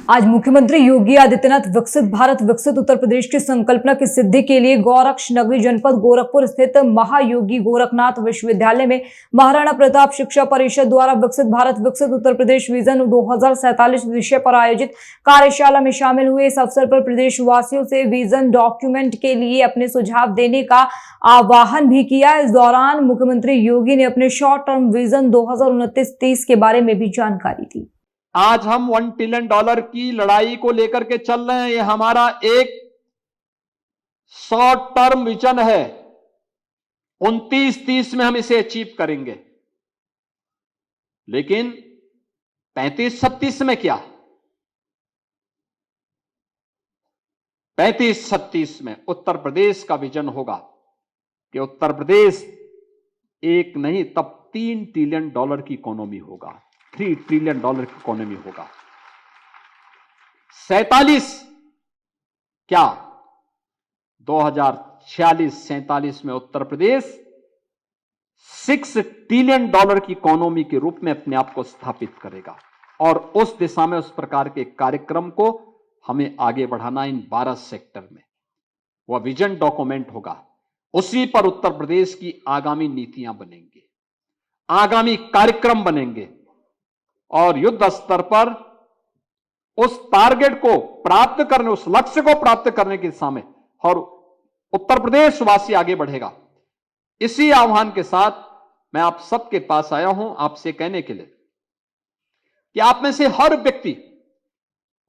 आज मुख्यमंत्री योगी आदित्यनाथ विकसित भारत विकसित उत्तर प्रदेश की संकल्पना की सिद्धि के लिए गोरक्ष नगरी जनपद गोरखपुर स्थित महायोगी गोरखनाथ विश्वविद्यालय में महाराणा प्रताप शिक्षा परिषद द्वारा विकसित भारत विकसित उत्तर प्रदेश विजन 2047 विषय पर आयोजित कार्यशाला में शामिल हुए। इस अवसर पर प्रदेशवासियों से विजन डॉक्यूमेंट के लिए अपने सुझाव देने का आह्वान भी किया। इस दौरान मुख्यमंत्री योगी ने अपने शॉर्ट टर्म विजन 2029-30 के बारे में भी जानकारी दी। आज हम $1 ट्रिलियन की लड़ाई को लेकर के चल रहे हैं। ये हमारा एक शॉर्ट टर्म विजन है। 29-30 में हम इसे अचीव करेंगे, लेकिन 35-36 में क्या? 35-36 में उत्तर प्रदेश का विजन होगा कि उत्तर प्रदेश एक नहीं तब $3 ट्रिलियन की इकोनॉमी होगा, $3 ट्रिलियन की इकोनॉमी होगा। 47 क्या? 2046-47 में उत्तर प्रदेश $6 ट्रिलियन की इकोनॉमी के रूप में अपने आप को स्थापित करेगा, और उस दिशा में उस प्रकार के कार्यक्रम को हमें आगे बढ़ाना। इन 12 सेक्टर में वह विजन डॉक्यूमेंट होगा, उसी पर उत्तर प्रदेश की आगामी नीतियां बनेंगी, आगामी कार्यक्रम बनेंगे, और युद्ध स्तर पर उस टारगेट को प्राप्त करने, उस लक्ष्य को प्राप्त करने की दिशा में और उत्तर प्रदेश वासी आगे बढ़ेगा। इसी आह्वान के साथ मैं आप सबके पास आया हूं, आपसे कहने के लिए कि आप में से हर व्यक्ति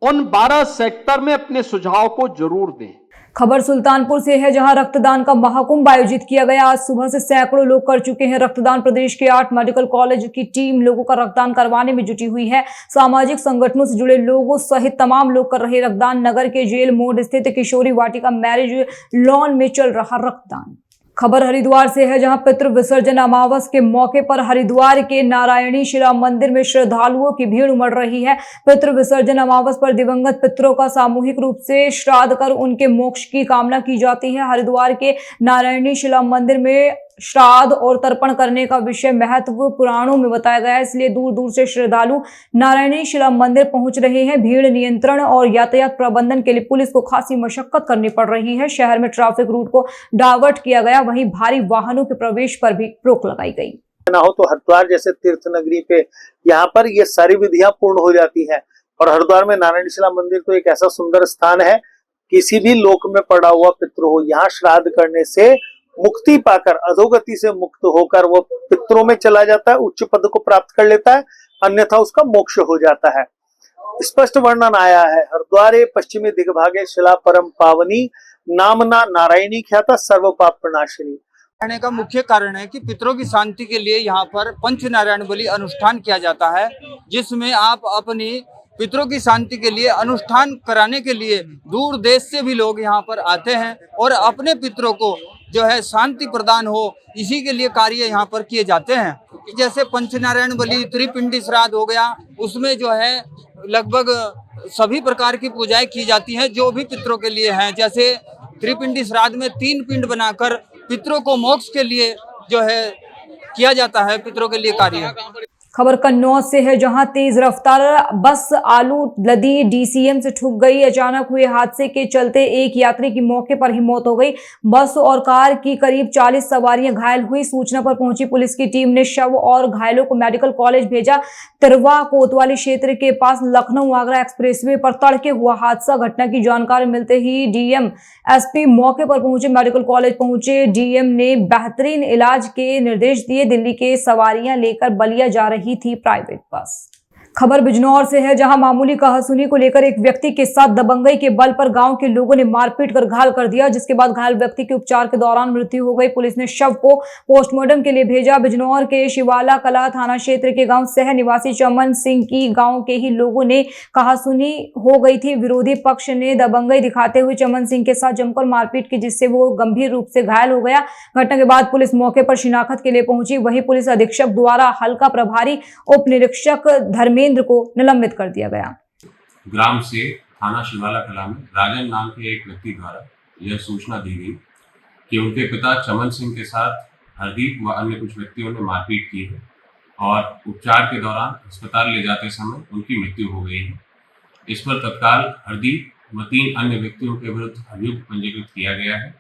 उन 12 सेक्टर में अपने सुझाव को जरूर दें। खबर सुल्तानपुर से है, जहां रक्तदान का महाकुंभ आयोजित किया गया। आज सुबह से सैकड़ों लोग कर चुके हैं रक्तदान। प्रदेश के 8 मेडिकल कॉलेज की टीम लोगों का रक्तदान करवाने में जुटी हुई है। सामाजिक संगठनों से जुड़े लोगों सहित तमाम लोग कर रहे रक्तदान। नगर के जेल मोड़ स्थित किशोरी वाटिका मैरिज लॉन में चल रहा रक्तदान। खबर हरिद्वार से है, जहां पितृ विसर्जन अमावस के मौके पर हरिद्वार के नारायणी शिला मंदिर में श्रद्धालुओं की भीड़ उमड़ रही है। पितृ विसर्जन अमावस पर दिवंगत पितरों का सामूहिक रूप से श्राद्ध कर उनके मोक्ष की कामना की जाती है। हरिद्वार के नारायणी शिला मंदिर में श्राद्ध और तर्पण करने का विषय महत्व पुराणों में बताया गया है, इसलिए दूर दूर से श्रद्धालु नारायणी शिला मंदिर पहुंच रहे हैं। भीड़ नियंत्रण और यातायात प्रबंधन के लिए पुलिस को खासी मशक्कत करनी पड़ रही है। शहर में ट्रैफिक रूट को डाइवर्ट किया गया, वहीं भारी वाहनों के प्रवेश पर भी रोक लगाई गई। ना हो तो हरिद्वार जैसे तीर्थ नगरी पे यहाँ पर ये सारी विधियां पूर्ण हो जाती हैं, और हरिद्वार में नारायण शिला मंदिर तो एक ऐसा सुंदर स्थान है, किसी भी लोक में पड़ा हुआ पितृ हो, यहाँ श्राद्ध करने से मुक्ति पाकर, अधोगति से मुक्त होकर वो पितरों में चला जाता है, उच्च पद को प्राप्त कर लेता है, अन्यथा उसका मोक्ष हो जाता है। स्पष्ट वर्णन आया है, हरिद्वारे पश्चिमी दिग्भागे शिला परम पावनी, नामना नारायणी ख्याता सर्व पाप प्रणाशिनी। कहने का मुख्य कारण है कि पितरों की शांति के लिए यहाँ पर पंच नारायण बलि अनुष्ठान किया जाता है, जिसमें आप अपनी पितरों की शांति के लिए अनुष्ठान कराने के लिए दूर देश से भी लोग यहाँ पर आते हैं और अपने पितरों को जो है शांति प्रदान हो, इसी के लिए कार्य यहाँ पर किए जाते हैं। जैसे पंचनारायण बलि, त्रिपिंडी श्राद्ध हो गया, उसमें जो है लगभग सभी प्रकार की पूजाएं की जाती हैं जो भी पितरों के लिए हैं। जैसे त्रिपिंडी श्राद्ध में 3 पिंड बनाकर पितरों को मोक्ष के लिए जो है किया जाता है, पितरों के लिए कार्य। खबर कन्नौज से है, जहां तेज रफ्तार बस आलू लदी डीसीएम से ठुक गई। अचानक हुए हादसे के चलते एक यात्री की मौके पर ही मौत हो गई। बस और कार की करीब 40 सवारियां घायल हुई। सूचना पर पहुंची पुलिस की टीम ने शव और घायलों को मेडिकल कॉलेज भेजा। तिरवा कोतवाली क्षेत्र के पास लखनऊ आगरा एक्सप्रेसवे पर तड़के हुआ हादसा। घटना की जानकारी मिलते ही डीएम एसपी मौके पर पहुंचे। मेडिकल कॉलेज पहुंचे डीएम ने बेहतरीन इलाज के निर्देश दिए। दिल्ली के सवारियां लेकर बलिया जा रही थी प्राइवेट बस। खबर बिजनौर से है, जहां मामूली कहासुनी को लेकर एक व्यक्ति के साथ दबंगई के बल पर गांव के लोगों ने मारपीट कर घायल कर दिया, जिसके बाद घायल व्यक्ति के उपचार के दौरान मृत्यु हो गई। पुलिस ने शव को पोस्टमार्टम के लिए भेजा। बिजनौर के शिवाला कला थाना क्षेत्र के गांव सह निवासी चमन सिंह की गांव के ही लोगों ने कहासुनी हो गई थी। विरोधी पक्ष ने दबंगई दिखाते हुए चमन सिंह के साथ जमकर मारपीट की, जिससे वो गंभीर रूप से घायल हो गया। घटना के बाद पुलिस मौके पर शिनाख्त के लिए पहुंची। वहीं पुलिस अधीक्षक द्वारा हल्का प्रभारी उप निरीक्षक धर्मेंद्र को निलंबित कर दिया गया। ग्राम से थाना शिवाला कला में राजन नाम के एक व्यक्ति द्वारा यह सूचना दी गई कि उनके पिता चमन सिंह के साथ हरदीप व अन्य कुछ व्यक्तियों ने मारपीट की है और उपचार के दौरान अस्पताल ले जाते समय उनकी मृत्यु हो गई है। इस पर तत्काल हरदीप व 3 अन्य व्यक्तियों के विरुद्ध अभियोग पंजीकृत किया गया है।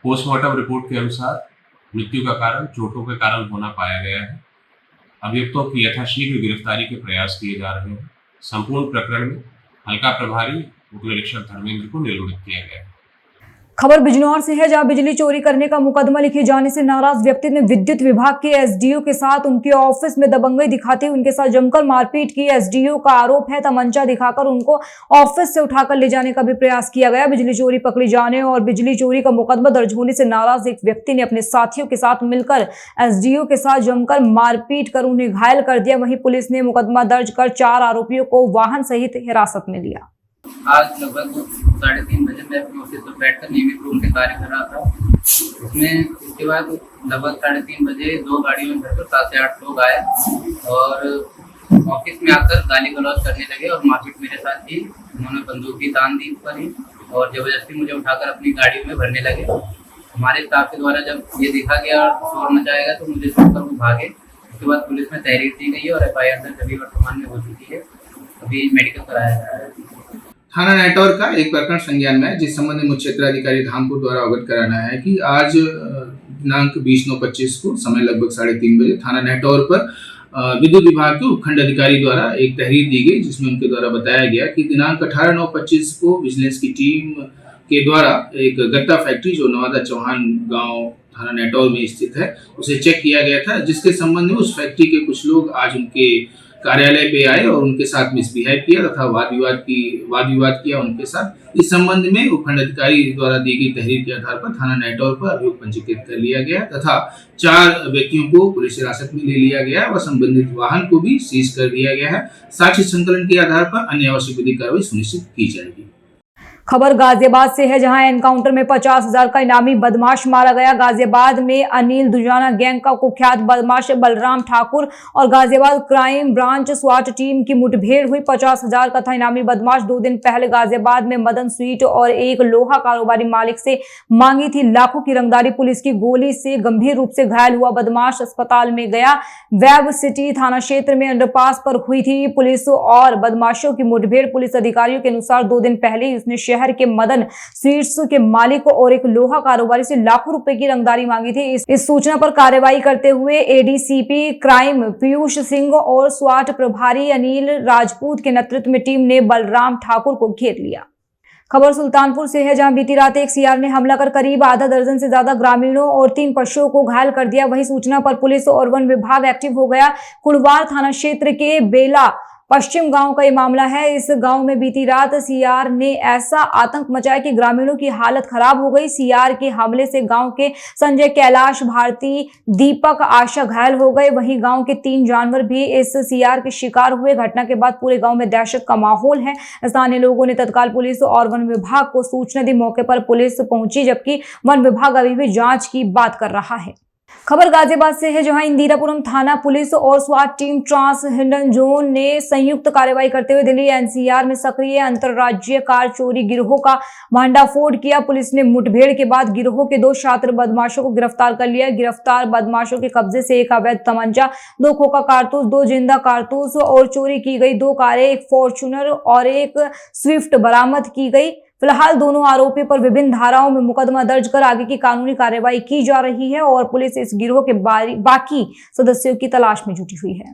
पोस्टमार्टम रिपोर्ट के अनुसार मृत्यु का कारण चोटों के कारण होना पाया गया है। अभियुक्तों की यथाशीघ्र गिरफ्तारी के प्रयास किए जा रहे हैं। संपूर्ण प्रकरण में हल्का प्रभारी उप निरीक्षक धर्मेंद्र को निलंबित किया गया है। खबर बिजनौर से है, जहां बिजली चोरी करने का मुकदमा लिखे जाने से नाराज व्यक्ति ने विद्युत विभाग के एसडीओ के साथ उनके ऑफिस में दबंगई दिखाते हुए उनके साथ जमकर मारपीट की। एसडीओ का आरोप है तमंचा दिखाकर उनको ऑफिस से उठाकर ले जाने का भी प्रयास किया गया। बिजली चोरी पकड़ी जाने और बिजली चोरी का मुकदमा दर्ज होने से नाराज एक व्यक्ति ने अपने साथियों के साथ मिलकर एसडीओ के साथ जमकर मारपीट कर उन्हें घायल कर दिया। वहीं पुलिस ने मुकदमा दर्ज कर 4 आरोपियों को वाहन सहित हिरासत में लिया। आज लगभग 3:30 बजे मैं अपने ऑफिस पर बैठकर नियमित रूप से कार्य कर रहा था। उसमें उसके बाद लगभग 3:30 बजे 2 गाड़ियों में भरकर 7 से 8 लोग आए और ऑफिस में आकर गाली गलौज करने लगे और मारपीट मेरे साथ की। उन्होंने बंदूक की तान दी ऊपर ही और जबरदस्ती मुझे उठाकर अपनी गाड़ियों में भरने लगे। हमारे स्टाफ के द्वारा जब ये देखा गया शोर मचाएगा तो मुझे छोड़कर वो भागे। उसके बाद पुलिस में तहरीर दी गई है और FIR दर्ज अभी वर्तमान में हो चुकी है। अभी मेडिकल कराया जा रहा है। थाना नेटौर का एक प्रकरण संज्ञान में है, जिस संबंध में मुख्य क्षेत्राधिकारी धामपुर द्वारा अवगत कराना है कि आज दिनांक 20/9/25 को समय लगभग 3:30 बजे थाना नेटौर पर विद्युत विभाग के उपखंड अधिकारी द्वारा एक तहरीर दी गई, जिसमें उनके द्वारा बताया गया कि दिनांक 18/9/25 को विजिलेंस की टीम के द्वारा एक गत्ता फैक्ट्री जो नवादा चौहान गांव थाना नेटौर में स्थित है उसे चेक किया गया था, जिसके संबंध में उस फैक्ट्री के कुछ लोग आज उनके कार्यालय पे आए और उनके साथ मिसबिहेव किया तथा वाद विवाद किया उनके साथ। इस संबंध में उपखंड अधिकारी द्वारा दी गई तहरीर के आधार पर थाना नेटौर पर अभियोग पंजीकृत कर लिया गया तथा 4 व्यक्तियों को पुलिस हिरासत में ले लिया गया व संबंधित वाहन को भी सीज कर दिया गया है। साक्ष्य संकलन के आधार पर अन्य आवश्यक विधिक कार्रवाई सुनिश्चित की जाएगी। खबर गाजियाबाद से है, जहां एनकाउंटर में 50,000 का इनामी बदमाश मारा गया। गाजियाबाद में अनिल दुजाना गैंग का कुख्यात बदमाश बलराम ठाकुर और गाजियाबाद क्राइम ब्रांच स्वाट टीम की मुठभेड़ हुई। 50,000 का था इनामी बदमाश 2 दिन पहले गाजियाबाद में मदन स्वीट और एक लोहा कारोबारी मालिक से मांगी थी लाखों की रंगदारी। पुलिस की गोली से गंभीर रूप से घायल हुआ बदमाश अस्पताल में गया। वेब सिटी थाना क्षेत्र में अंडरपास पर हुई थी पुलिस और बदमाशों की मुठभेड़। पुलिस अधिकारियों के अनुसार 2 दिन पहले ही उसने शहर के मदन स्वीट्स के मालिक और एक लोहा कारोबारी से लाखों रुपए की रंगदारी मांगी थी। इस सूचना पर कार्रवाई करते हुए एडीसीपी क्राइम पीयूष सिंह और स्वाट प्रभारी अनिल राजपूत के नेतृत्व में टीम ने बलराम ठाकुर को घेर लिया। खबर सुल्तानपुर से है, जहां बीती रात एक सीआर ने हमला कर करीब आधा दर्जन से ज्यादा ग्रामीणों और 3 पशुओं को घायल कर दिया। वही सूचना पर पुलिस और वन विभाग एक्टिव हो गया। कुड़वार थाना क्षेत्र के बेला पश्चिम गांव का ये मामला है। इस गांव में बीती रात सीआर ने ऐसा आतंक मचाया कि ग्रामीणों की हालत खराब हो गई। सीआर के हमले से गांव के संजय, कैलाश, भारती, दीपक, आशा घायल हो गए। वहीं गांव के 3 जानवर भी इस सीआर के शिकार हुए। घटना के बाद पूरे गांव में दहशत का माहौल है। स्थानीय लोगों ने तत्काल पुलिस और वन विभाग को सूचना दी। मौके पर पुलिस पहुंची, जबकि वन विभाग अभी भी जांच की बात कर रहा है। खबर गाजियाबाद से है, जहां इंदिरापुरम थाना पुलिस और स्वाट टीम ट्रांस हिडन जोन ने संयुक्त कार्रवाई करते हुए दिल्ली एनसीआर में सक्रिय अंतरराज्यीय कार चोरी गिरोह का भंडाफोड़ किया। पुलिस ने मुठभेड़ के बाद गिरोह के 2 छात्र बदमाशों को गिरफ्तार कर लिया। गिरफ्तार बदमाशों के कब्जे से एक अवैध तमंचा, 2 खोखा कारतूस, 2 जिंदा कारतूस और चोरी की गई 2 कारें, एक फॉर्च्यूनर और एक स्विफ्ट बरामद की गई। फिलहाल दोनों आरोपियों पर विभिन्न धाराओं में मुकदमा दर्ज कर आगे की कानूनी कार्रवाई की जा रही है और पुलिस इस गिरोह के बाकी सदस्यों की तलाश में जुटी हुई है।